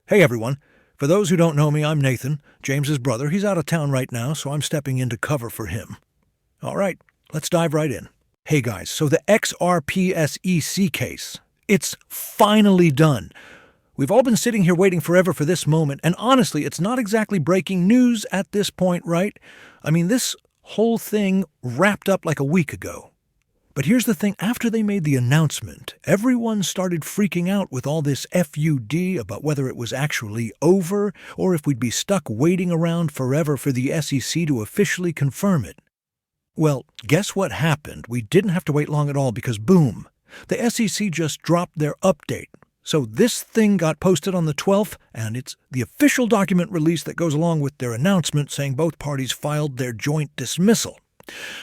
Hey everyone. For those who don't know me, I'm Nathan, James's brother. He's out of town right now, so I'm stepping in to cover for him. All right, let's dive right in. Hey guys, so the XRP SEC case, it's finally done. We've all been sitting here waiting forever for this moment, and honestly, it's not exactly breaking news at this point, right? I mean, this whole thing wrapped up like a week ago. But here's the thing, after they made the announcement, everyone started freaking out with all this FUD about whether it was actually over or if we'd be stuck waiting around forever for the SEC to officially confirm it. Well, guess what happened? We didn't have to wait long at all because boom, the SEC just dropped their update. So this thing got posted on the 12th, and it's the official document release that goes along with their announcement saying both parties filed their joint dismissal.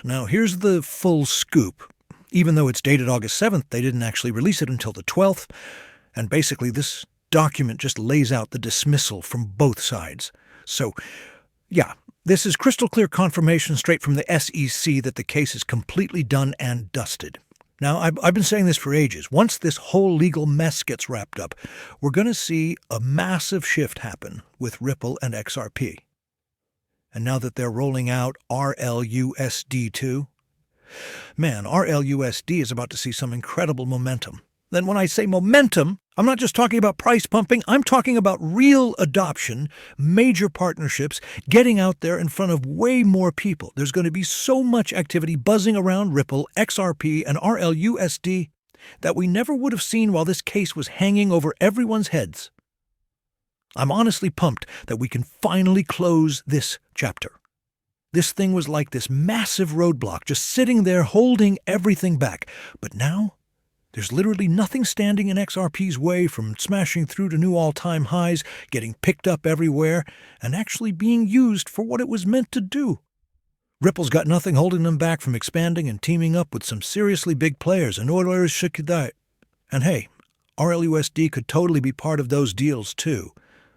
Now here's the full scoop. Even though it's dated August 7th, they didn't actually release it until the 12th, and basically this document just lays out the dismissal from both sides. So, yeah, this is crystal clear confirmation straight from the SEC that the case is completely done and dusted. Now, I've been saying this for ages. Once this whole legal mess gets wrapped up, we're going to see a massive shift happen with Ripple and XRP. And now that they're rolling out RLUSD too, man, RLUSD is about to see some incredible momentum. Then when I say momentum, I'm not just talking about price pumping, I'm talking about real adoption, major partnerships, getting out there in front of way more people. There's going to be so much activity buzzing around Ripple, XRP, and RLUSD that we never would have seen while this case was hanging over everyone's heads. I'm honestly pumped that we can finally close this chapter. This thing was like this massive roadblock, just sitting there holding everything back. But now, there's literally nothing standing in XRP's way from smashing through to new all-time highs, getting picked up everywhere, and actually being used for what it was meant to do. Ripple's got nothing holding them back from expanding and teaming up with some seriously big players, and oilers should die. And hey, RLUSD could totally be part of those deals too.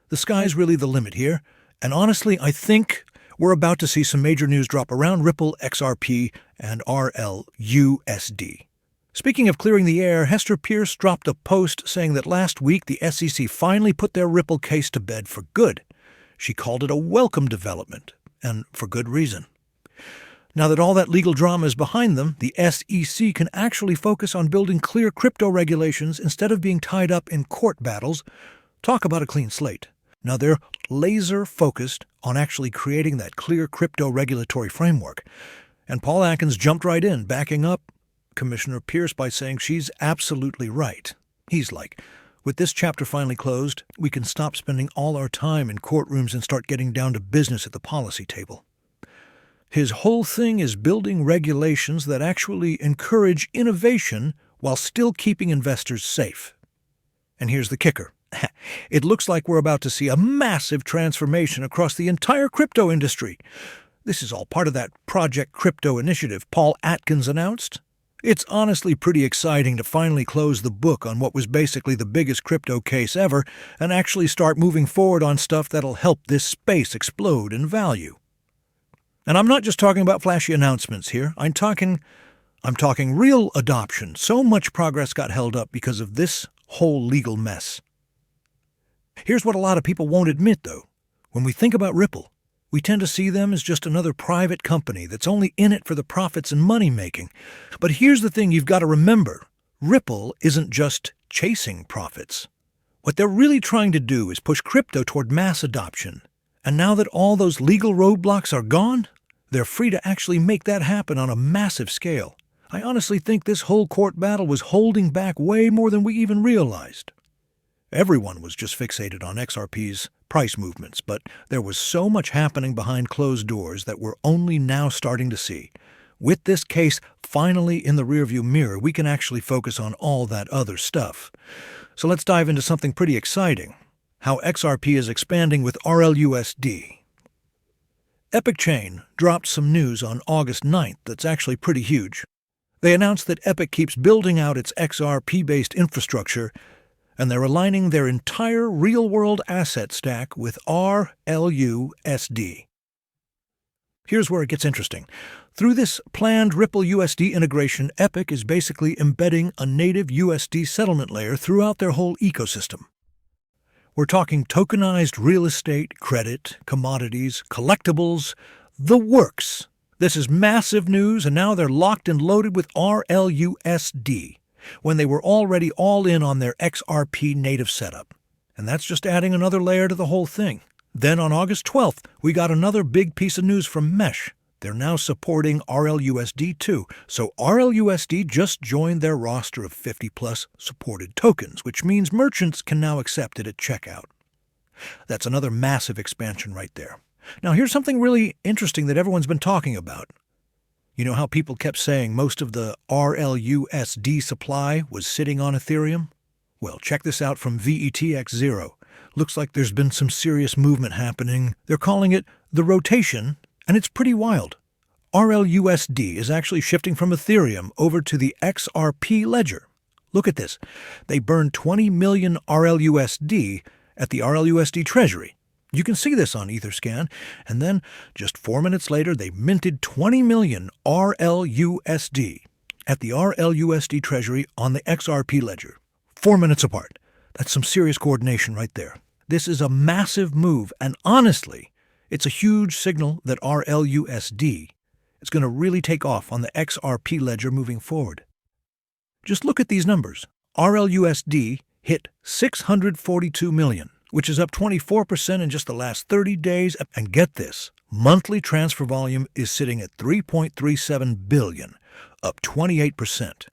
The sky's really the limit here, and honestly, I think we're about to see some major news drop around Ripple, XRP, and RLUSD. Speaking of clearing the air, Hester Peirce dropped a post saying that last week the SEC finally put their Ripple case to bed for good. She called it a welcome development, and for good reason. Now that all that legal drama is behind them, the SEC can actually focus on building clear crypto regulations instead of being tied up in court battles. Talk about a clean slate. Now they're laser-focused on actually creating that clear crypto regulatory framework. And Paul Atkins jumped right in, backing up Commissioner Peirce by saying she's absolutely right. He's like, with this chapter finally closed, we can stop spending all our time in courtrooms and start getting down to business at the policy table. His whole thing is building regulations that actually encourage innovation while still keeping investors safe. And here's the kicker. It looks like we're about to see a massive transformation across the entire crypto industry. This is all part of that Project Crypto initiative Paul Atkins announced. It's honestly pretty exciting to finally close the book on what was basically the biggest crypto case ever and actually start moving forward on stuff that'll help this space explode in value. And I'm not just talking about flashy announcements here. I'm talking real adoption. So much progress got held up because of this whole legal mess. Here's what a lot of people won't admit, though. When we think about Ripple, we tend to see them as just another private company that's only in it for the profits and money-making. But here's the thing you've got to remember. Ripple isn't just chasing profits. What they're really trying to do is push crypto toward mass adoption. And now that all those legal roadblocks are gone, they're free to actually make that happen on a massive scale. I honestly think this whole court battle was holding back way more than we even realized. Everyone was just fixated on XRP's price movements, but there was so much happening behind closed doors that we're only now starting to see. With this case finally in the rearview mirror, we can actually focus on all that other stuff. So let's dive into something pretty exciting, how XRP is expanding with RLUSD. Epic Chain dropped some news on August 9th that's actually pretty huge. They announced that Epic keeps building out its XRP-based infrastructure, and they're aligning their entire real-world asset stack with RLUSD. Here's where it gets interesting. Through this planned Ripple USD integration, Epic is basically embedding a native USD settlement layer throughout their whole ecosystem. We're talking tokenized real estate, credit, commodities, collectibles, the works. This is massive news, and now they're locked and loaded with RLUSD, when they were already all in on their XRP native setup. And that's just adding another layer to the whole thing. Then on August 12th, we got another big piece of news from Mesh. They're now supporting RLUSD too, so RLUSD just joined their roster of 50-plus supported tokens, which means merchants can now accept it at checkout. That's another massive expansion right there. Now here's something really interesting that everyone's been talking about. You know how people kept saying most of the RLUSD supply was sitting on Ethereum? Well, check this out from VETX0. Looks like there's been some serious movement happening. They're calling it the rotation, and it's pretty wild. RLUSD is actually shifting from Ethereum over to the XRP ledger. Look at this. They burned 20 million RLUSD at the RLUSD treasury. You can see this on Etherscan, and then just 4 minutes later, they minted 20 million RLUSD at the RLUSD treasury on the XRP ledger. 4 minutes apart. That's some serious coordination right there. This is a massive move, and honestly, it's a huge signal that RLUSD is going to really take off on the XRP ledger moving forward. Just look at these numbers. RLUSD hit 642 million, which is up 24% in just the last 30 days. And get this, monthly transfer volume is sitting at 3.37 billion, up 28%.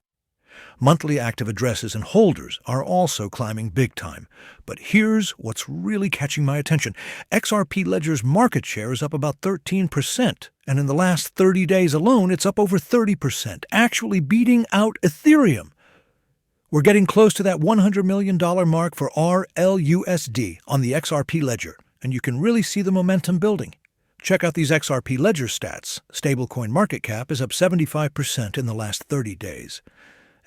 Monthly active addresses and holders are also climbing big time. But here's what's really catching my attention. XRP Ledger's market share is up about 13%, and in the last 30 days alone, it's up over 30%, actually beating out Ethereum. We're getting close to that $100 million mark for RLUSD on the XRP Ledger, and you can really see the momentum building. Check out these XRP Ledger stats. Stablecoin market cap is up 75% in the last 30 days.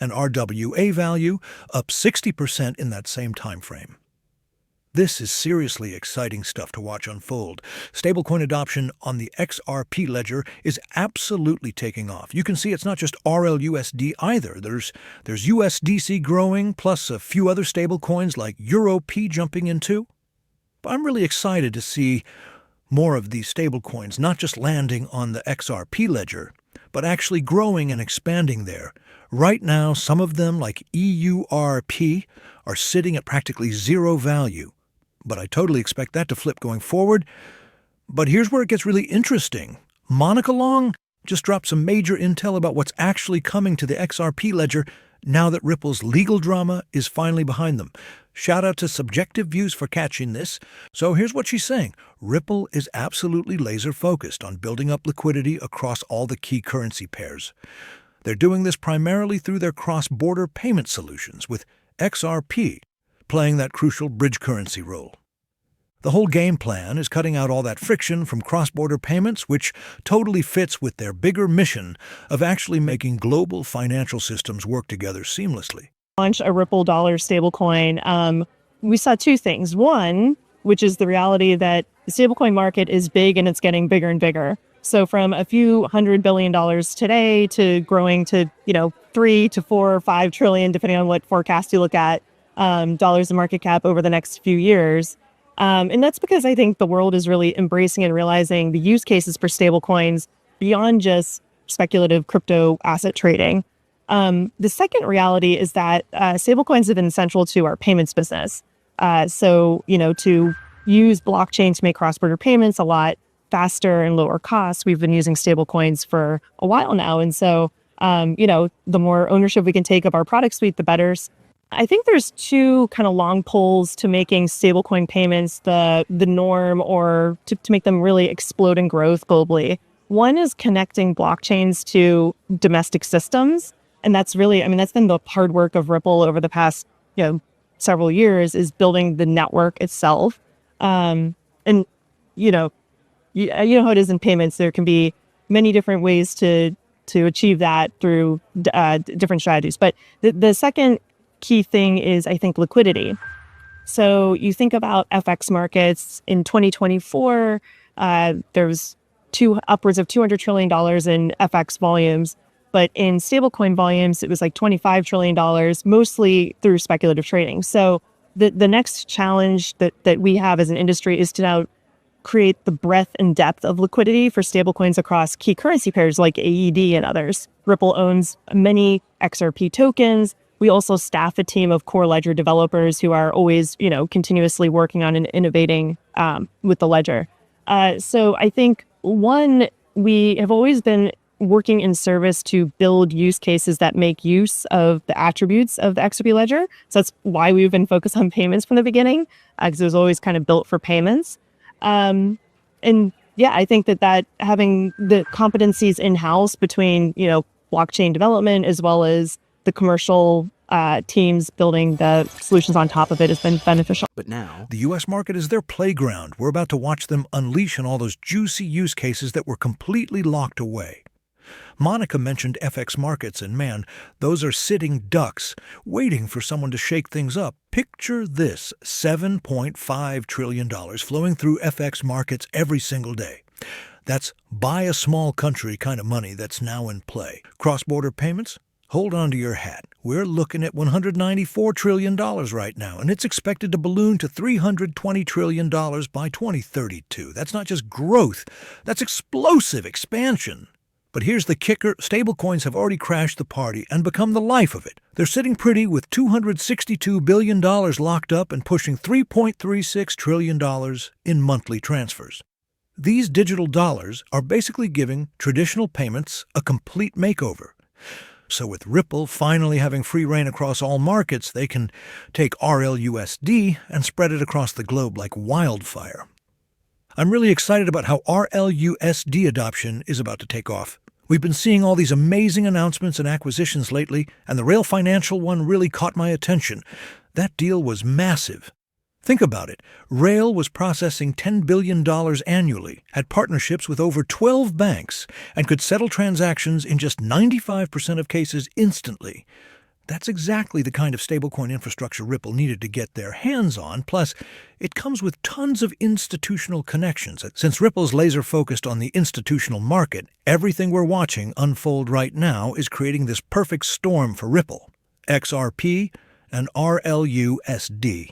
And RWA value up 60% in that same time frame. This is seriously exciting stuff to watch unfold. Stablecoin adoption on the XRP ledger is absolutely taking off. You can see it's not just RLUSD either. There's USDC growing, plus a few other stablecoins like EuroP jumping in too. But I'm really excited to see more of these stablecoins not just landing on the XRP ledger, but actually growing and expanding there. Right now, some of them, like EURP, are sitting at practically zero value. But I totally expect that to flip going forward. But here's where it gets really interesting. Monica Long just dropped some major intel about what's actually coming to the XRP ledger now that Ripple's legal drama is finally behind them. Shout out to Subjective Views for catching this. So here's what she's saying. Ripple is absolutely laser focused on building up liquidity across all the key currency pairs. They're doing this primarily through their cross-border payment solutions, with XRP playing that crucial bridge currency role. The whole game plan is cutting out all that friction from cross-border payments, which totally fits with their bigger mission of actually making global financial systems work together seamlessly. Launch a Ripple dollar stablecoin. We saw two things. One, which is the reality that the stablecoin market is big and it's getting bigger and bigger. So from a few $100 billion today to growing to, 3 to 4 or 5 trillion, depending on what forecast you look at, dollars in market cap over the next few years. And that's because I think the world is really embracing and realizing the use cases for stablecoins beyond just speculative crypto asset trading. The second reality is that stablecoins have been central to our payments business. So, to use blockchain to make cross-border payments a lot faster and lower cost, we've been using stablecoins for a while now. And so, the more ownership we can take of our product suite, the better. I think there's two kind of long poles to making stablecoin payments the norm, or to make them really explode in growth globally. One is connecting blockchains to domestic systems. And that's really, that's been the hard work of Ripple over the past, several years, is building the network itself. And, you know how it is in payments. There can be many different ways to achieve that through different strategies. But the second key thing is, I think, liquidity. So you think about FX markets in 2024, there was upwards of $200 trillion in FX volumes. But in stablecoin volumes, it was like $25 trillion, mostly through speculative trading. So the next challenge that we have as an industry is to now create the breadth and depth of liquidity for stablecoins across key currency pairs like AED and others. Ripple owns many XRP tokens. We also staff a team of core ledger developers who are always, continuously working on and innovating with the ledger. So I think, one, we have always been working in service to build use cases that make use of the attributes of the XRP ledger. So that's why we've been focused on payments from the beginning, because it was always kind of built for payments. And yeah, I think that having the competencies in-house between, blockchain development as well as the commercial teams building the solutions on top of it has been beneficial. But now, The U.S. market is their playground. We're about to watch them unleash on all those juicy use cases that were completely locked away. Monica mentioned FX markets, and man, those are sitting ducks, waiting for someone to shake things up. Picture this, $7.5 trillion flowing through FX markets every single day. That's buy a small country kind of money that's now in play. Cross-border payments? Hold on to your hat. We're looking at $194 trillion right now, and it's expected to balloon to $320 trillion by 2032. That's not just growth, that's explosive expansion. But here's the kicker, stablecoins have already crashed the party and become the life of it. They're sitting pretty with $262 billion locked up and pushing $3.36 trillion in monthly transfers. These digital dollars are basically giving traditional payments a complete makeover. So with Ripple finally having free reign across all markets, they can take RLUSD and spread it across the globe like wildfire. I'm really excited about how RLUSD adoption is about to take off. We've been seeing all these amazing announcements and acquisitions lately, and the Rail Financial one really caught my attention. That deal was massive. Think about it. Rail was processing $10 billion annually, had partnerships with over 12 banks, and could settle transactions in just 95% of cases instantly. That's exactly the kind of stablecoin infrastructure Ripple needed to get their hands on, plus it comes with tons of institutional connections. Since Ripple's laser-focused on the institutional market, everything we're watching unfold right now is creating this perfect storm for Ripple, XRP and RLUSD.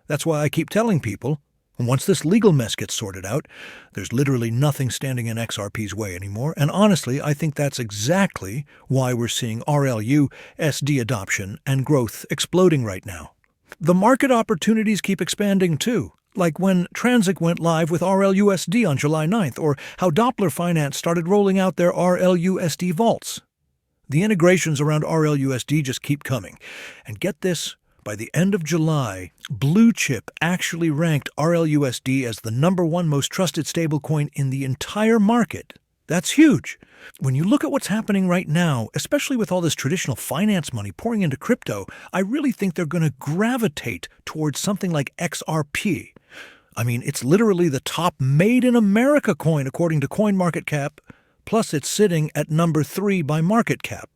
That's why I keep telling people, once this legal mess gets sorted out, there's literally nothing standing in XRP's way anymore, and honestly, I think that's exactly why we're seeing RLUSD adoption and growth exploding right now. The market opportunities keep expanding too, like when Transic went live with RLUSD on July 9th, or how Doppler Finance started rolling out their RLUSD vaults. The integrations around RLUSD just keep coming. And get this, by the end of July, Blue Chip actually ranked RLUSD as the #1 most trusted stablecoin in the entire market. That's huge. When you look at what's happening right now, especially with all this traditional finance money pouring into crypto, I really think they're going to gravitate towards something like XRP. I mean, it's literally the top made-in-America coin according to CoinMarketCap, plus it's sitting at #3 by market cap.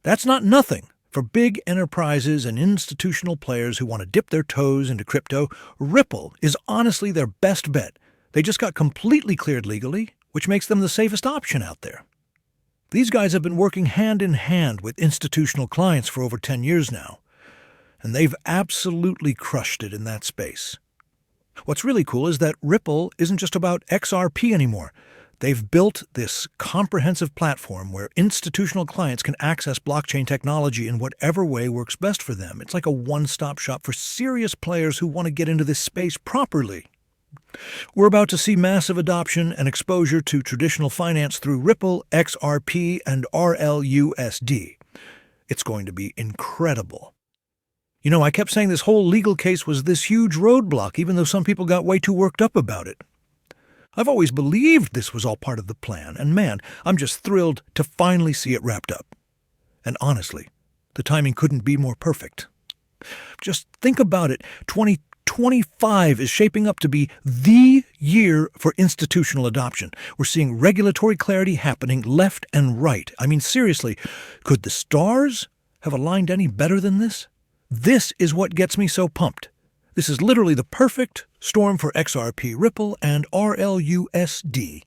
That's not nothing. For big enterprises and institutional players who want to dip their toes into crypto, Ripple is honestly their best bet. They just got completely cleared legally, which makes them the safest option out there. These guys have been working hand in hand with institutional clients for over 10 years now, and they've absolutely crushed it in that space. What's really cool is that Ripple isn't just about XRP anymore. They've built this comprehensive platform where institutional clients can access blockchain technology in whatever way works best for them. It's like a one-stop shop for serious players who want to get into this space properly. We're about to see massive adoption and exposure to traditional finance through Ripple, XRP, and RLUSD. It's going to be incredible. You know, I kept saying this whole legal case was this huge roadblock, even though some people got way too worked up about it. I've always believed this was all part of the plan, and man, I'm just thrilled to finally see it wrapped up. And honestly, the timing couldn't be more perfect. Just think about it. 2025 is shaping up to be the year for institutional adoption. We're seeing regulatory clarity happening left and right. I mean, seriously, could the stars have aligned any better than this? This is what gets me so pumped. This is literally the perfect storm for XRP, Ripple, and RLUSD.